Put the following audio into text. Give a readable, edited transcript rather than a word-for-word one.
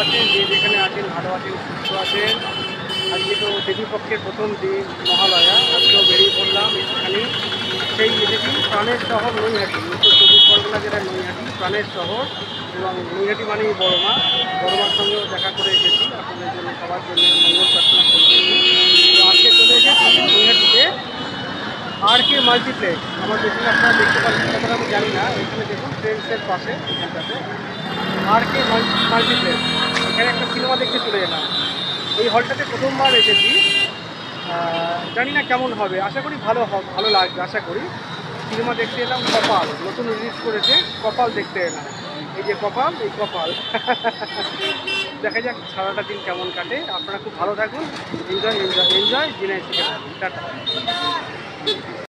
আছেন, যে যেখানে আছেন ভালো আছেন, সুস্থ আছেন। আজকে তো দেবীপক্ষের প্রথম দিন মহালয়া, আজকেও বেরিয়ে পড়লাম একটুখানি। সেই এসেছি প্রাণের শহর নৈহাটি, উত্তর চব্বিশ পরগনা জেলার নৈহাটি প্রাণের শহর। এবং নৈহাটি মানেই বড়মা, বড়মার সঙ্গেও দেখা করে এসেছি। আপনাদের জন্য সবার জন্য মঙ্গল প্রার্থনা করছি। তো আজকে চলে এসেছি নৈহাটিতে RK মাল্টিপ্লেক্স। আমার পেছনে আপনারা দেখতে পাচ্ছেন, কতটা আমি জানি না, এখানে দেখুন ট্রেন্ডসের পাশে এখানটাতে RK মাল্টিপ্লেক্স। এখানে একটা সিনেমা দেখতে চলে এলাম। এই হলটাতে প্রথমবার এসেছি, জানি না কেমন হবে, আশা করি ভালো লাগবে আশা করি। সিনেমা দেখতে এলাম কপাল, নতুন রিলিজ করেছে, কপাল দেখতে এলাম। এই যে কপাল, এই কপাল। দেখা যাক সারাটা দিন কেমন কাটে। আপনারা খুব ভালো থাকুন, এনজয় দিনে শিখে থাকুন। টাটা।